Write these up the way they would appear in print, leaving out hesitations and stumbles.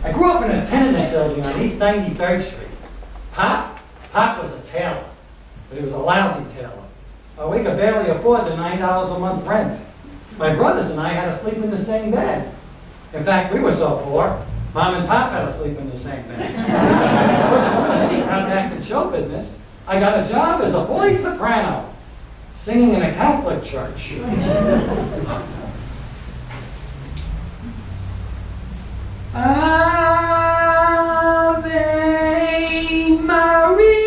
I grew up in a tenement building on East 93rd Street. Pop was a tailor, but he was a lousy tailor. We could barely afford the $9 a month rent. My brothers and I had to sleep in the same bed. In fact, we were so poor, Mom and Pop had to sleep in the same bed. Fortunately, in contacted show business, I got a job as a boy soprano, singing in a Catholic church. Ave Maria.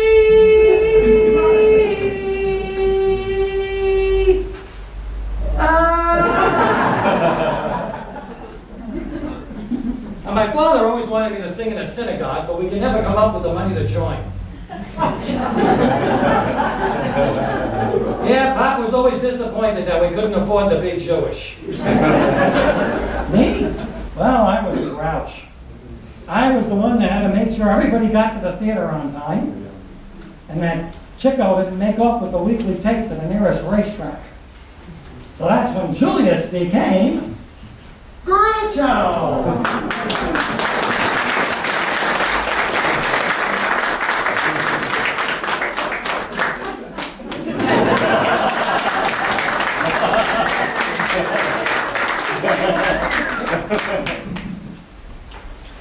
And my father always wanted me to sing in a synagogue, but we could never come up with the money to join. Yeah, Pop was always disappointed that we couldn't afford to be Jewish. Me? Well, I was the grouch. I was the one that had to make sure everybody got to the theater on time, and that Chico didn't make off with the weekly tape to the nearest racetrack. So that's when Julius became Groucho!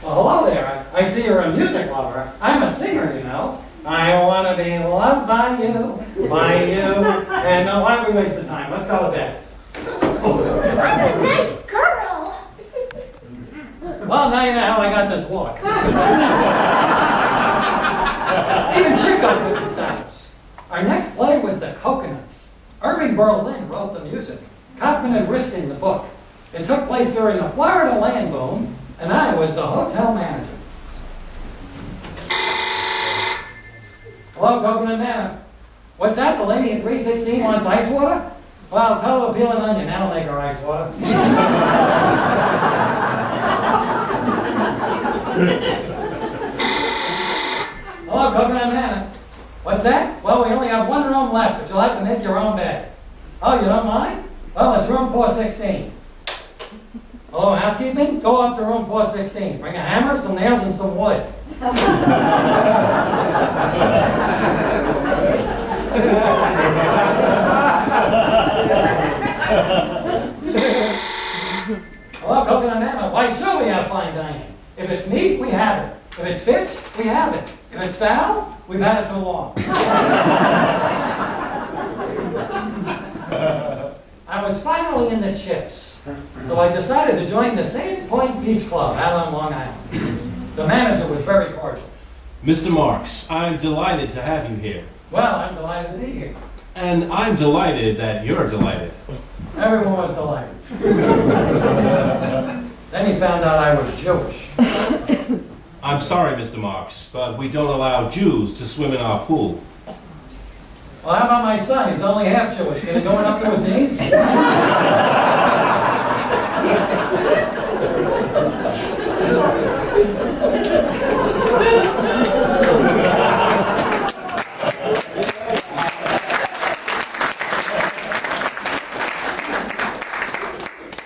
Well, hello there. I see you're a music lover. I'm a singer, you know. I want to be loved by you, and why don't we waste the time? Let's go to bed. I'm a nice girl. Well, now you know how I got this look. Even Chico couldn't stop us. Our next play was The Coconuts. Irving Berlin wrote the music. Kaufman and Riskin the book. It took place during the Florida land boom, and I was the hotel manager. Hello, Coconut Nana. What's that? The lady in 316 wants ice water? Well, tell her to peel an onion. That'll make her ice water. Hello, Coconut Nana. What's that? Well, we only have one room left, but you'll have to make your own bed. Oh, you don't mind? Well, it's room 416. Hello, housekeeping? Go up to room 416. Bring a hammer, some nails, and some wood. Hello, Coconut Nana. Why, sure we have fine dining. If it's meat, we have it. If it's fish, we have it. If it's foul, we've had it too long. I was finally in the chips, so I decided to join the Sands Point Beach Club out on Long Island. The manager was very cordial. Mr. Marx, I'm delighted to have you here. Well, I'm delighted to be here. And I'm delighted that you're delighted. Everyone was delighted. Then he found out I was Jewish. I'm sorry, Mr. Marx, but we don't allow Jews to swim in our pool. Well, how about my son? He's only half Jewish. Can he go up to his knees?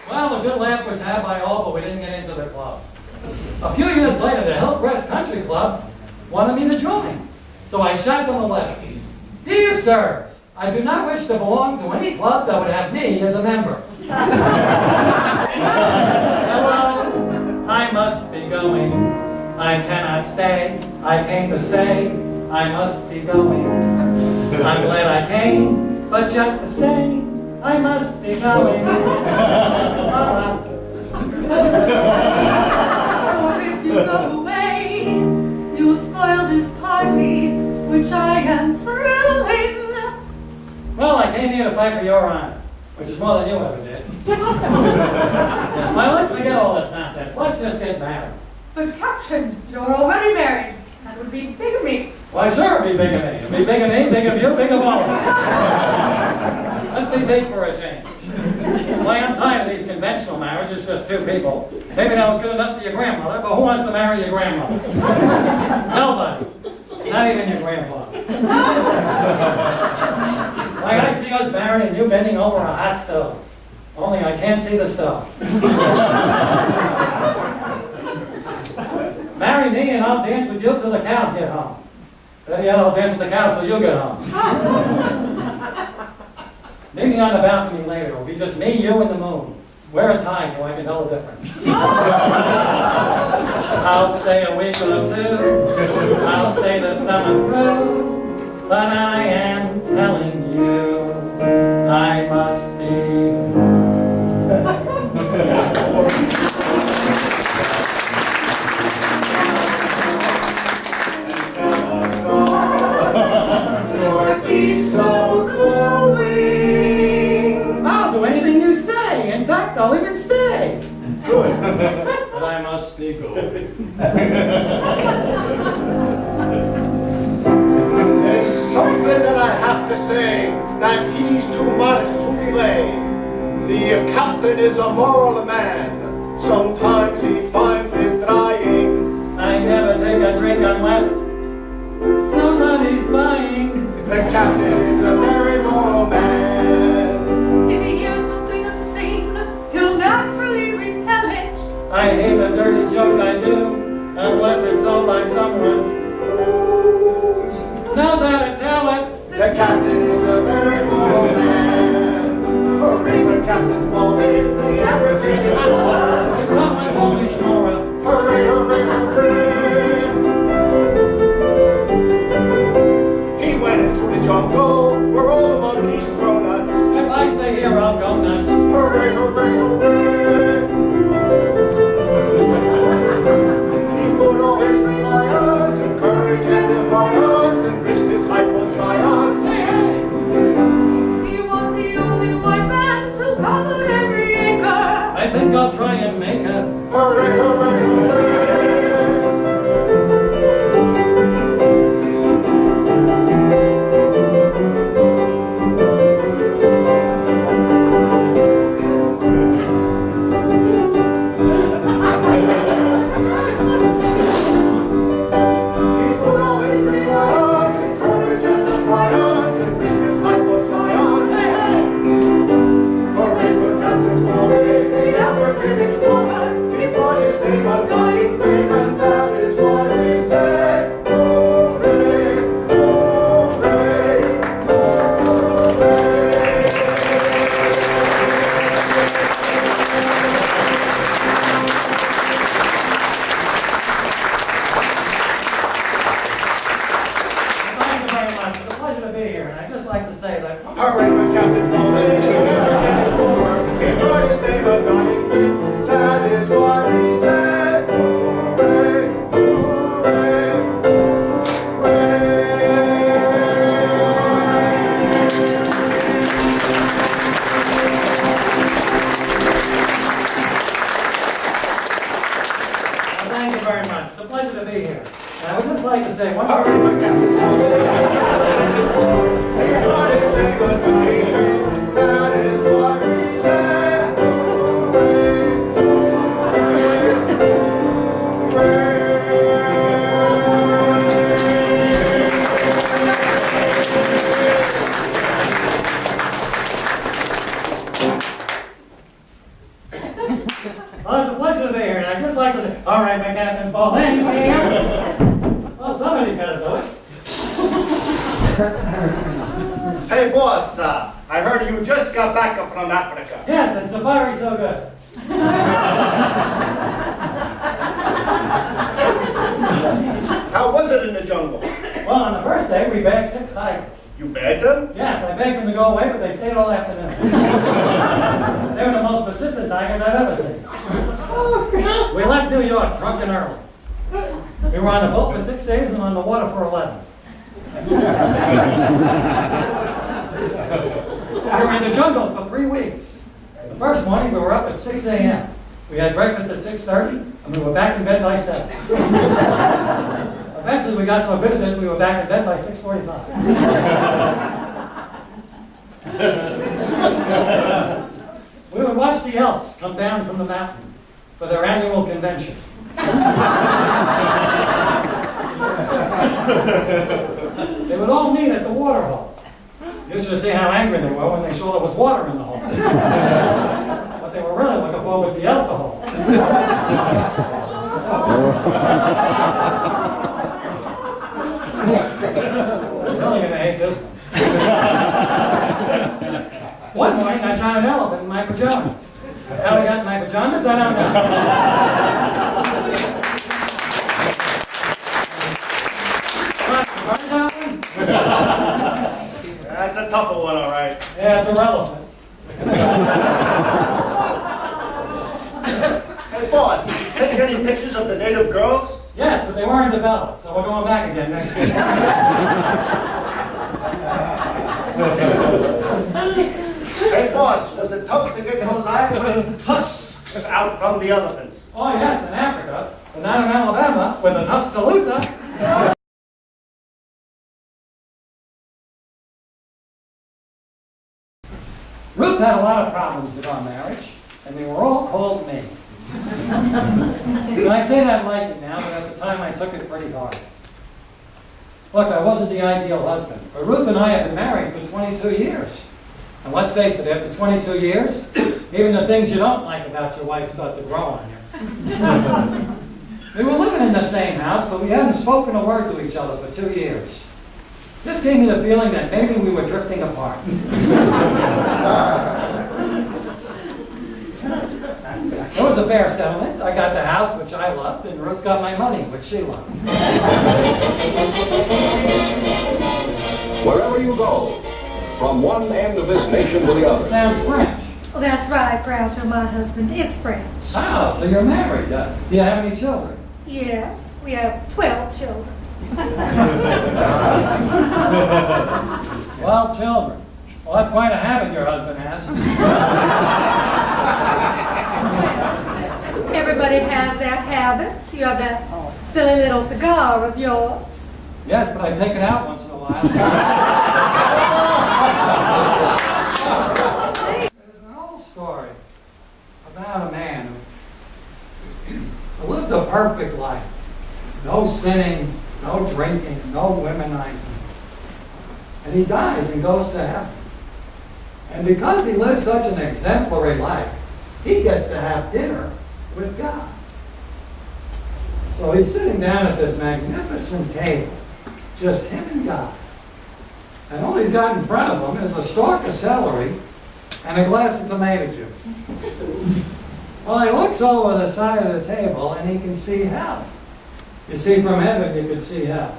Well, a good laugh was had by all, but we didn't get into the club. A few years later, the Hillcrest Country Club wanted me to join. So I shot them a letter. Dear sirs, I do not wish to belong to any club that would have me as a member. Hello, I must be going. I cannot stay. I came to say I must be going. I'm glad I came, but just the same, I must be going. For if you go away, you'll spoil this party, which I am throwing. Well, I came here to fight for your honor, which is more than you ever did. Well, let's forget all this nonsense. Let's just get married. But Captain, you're already married. That would be bigamy. Why, sure, it'd be big of me. It'd be big of me, big of you, big of all of us. Let's be big for a change. Why, I'm tired of these conventional marriages, just two people. Maybe that was good enough for your grandmother, but who wants to marry your grandmother? Nobody. Not even your grandfather. Like, I see us married and you bending over a hot stove. Only I can't see the stove. dance with you till the cows get home. Then yet I'll dance with the cows till you get home. Meet me on the balcony later. It'll be just me, you, and the moon. Wear a tie so I can tell the difference. I'll stay a week or two. I'll stay the summer through. But I am telling you, I must be. So glowing. I'll do anything you say. In fact, I'll even stay. Good. But I must be going. There's something that I have to say, that he's too modest to delay. The captain is a moral man. Sometimes he finds it trying. I never take a drink unless somebody's buying. The captain is a very moral man. If he hears something obscene, he'll naturally repel it. I hate a dirty joke, I do, unless it's told by someone who knows how to tell it. The captain is a very moral man. Hooray, the captain's falling, the African is born. It's not my Polish Nora. Hooray, hooray, hooray. He went into the jungle where all the monkeys throw nuts. If I stay here, I'll go nuts. Hooray, hooray, hooray. He put all his reliance in courage and defiance and risked his life for science. He was the only white man to cover every acre. I think I'll try and make her. Hooray, hooray, hooray. Hooray for Captain Smalley, he never gets more. He brought his name a dying thing, that is why we said, hooray, hooray, Well, thank you very much. It's a pleasure to be here. And I would just like to say one more. hooray for Captain Smalley, he brought his name a dying thing, that is why we said, hooray, Well, it's a pleasure to be here, and I'd just like to say, all right, my captain's ball, thank you. Well, somebody's got to do it. Hey boss, I heard you just got back from Africa. Yes, and safari's so good. How was it in the jungle? Well, on the first day, we bagged 6 tigers. You bagged them? Yes, I begged them to go away, but they stayed all afternoon. They were the most persistent tigers I've ever seen. We left New York drunk and early. We were on the boat for 6 days and on the water for 11. We were in the jungle for 3 weeks. The first morning, we were up at 6 a.m. We had breakfast at 6:30, and we were back in bed by 7. Eventually, we got so good at this, we were back in bed by 6:45. We would watch the elks come down from the mountain for their annual convention. They would all meet at the water hole. You should have seen how angry they were when they saw there was water in the hole. What they were really looking for was the alcohol. shot an elephant in my pajamas. How I got in my pajamas, I don't know. What, you heard that one? That's a tougher one, all right. Yeah, it's irrelevant. Hey, boss, did you take any pictures of the native girls? Yes, but they weren't developed, so we're going back again next week. Hey, boss, was it tough to get those iron tusks out from the elephants? Oh yes, in Africa, but not in Alabama, with the Tuscaloosa. Ruth had a lot of problems with our marriage, and they were all called me. And I say that lightly now, but at the time I took it pretty hard. Look, I wasn't the ideal husband, but Ruth and I have been married for 22 years. And let's face it, after 22 years, even the things you don't like about your wife start to grow on you. We were living in the same house, but we hadn't spoken a word to each other for 2 years. This gave me the feeling that maybe we were drifting apart. It was a fair settlement. I got the house, which I loved, and Ruth got my money, which she loved. Wherever you go, from one end of this nation to the other. Sounds French. Well, that's right, Groucho. My husband is French. Oh, so you're married. Do you have any children? Yes, we have 12 children. 12 children. Well, that's quite a habit your husband has. Everybody has their habits. You have that silly little cigar of yours. Yes, but I take it out once in a while. There's an old story about a man who lived a perfect life. No sinning, no drinking, no womanizing. And he dies and goes to heaven. And because he lived such an exemplary life, he gets to have dinner with God. So he's sitting down at this magnificent table, just him and God. And all he's got in front of him is a stalk of celery and a glass of tomato juice. Well, he looks over the side of the table and he can see hell. You see, from heaven you can see hell.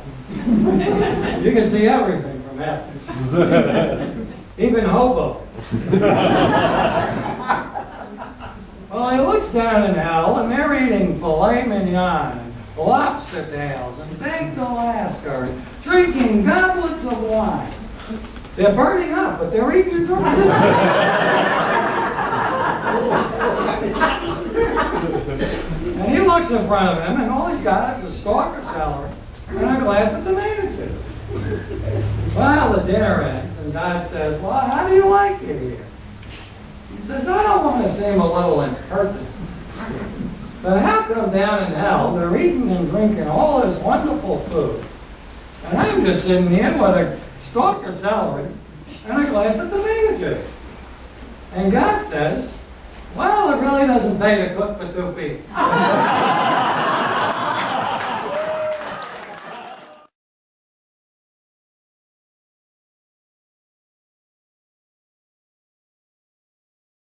You can see everything from heaven. Even hobo. Well, he looks down in hell and they're eating filet mignon and lobster tails and baked Alaska and drinking goblets of wine. They're burning up, but they're eating dry. And he looks in front of him, and all he's got is a stalk of celery and a glass of tomato juice. Well, the dinner ends, and God says, well, how do you like it here? He says, I don't want to seem a little impertinent, but how come down in hell they're eating and drinking all this wonderful food, and I'm just sitting here with a stalk of celery and a glass of tomato juice? And God says, well, it really doesn't pay to cook for 2 people.